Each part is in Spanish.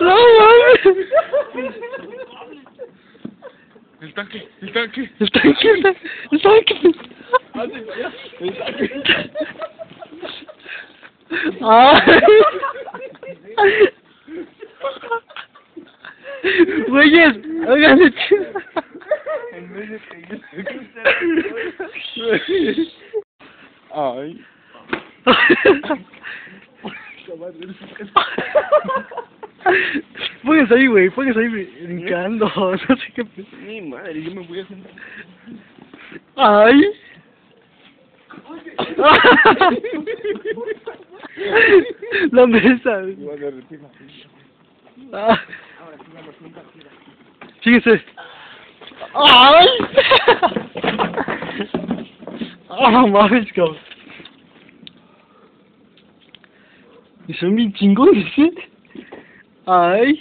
No mames. El tanque, el tanque. El tanque, el tanque. El tanque. Ay. Güeyes, oigan, En vez de ay. Pónganse ahí, güey, pónganse ahí brincando, no sé qué. Mi madre, yo me voy a sentar. Ay. La mesa. Voy a derretir la Ah. Fíjense. ¡Ay! ¡Ah, mames, cabrón! Y son bien chingones, ¿eh? ¡Ay!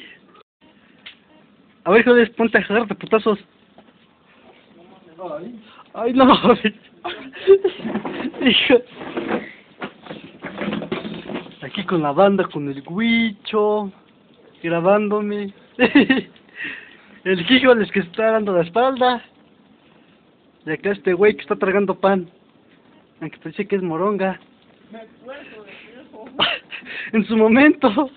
A ver, joder, ponte a jagarte putazos. ¡Ay! ¡Ay, no mames! Hijo. Aquí con la banda, con el Huicho, grabándome. El Gijoles que está dando la espalda. Y acá este güey que está tragando pan. Aunque parece que es moronga. Me acuerdo de eso. En su momento.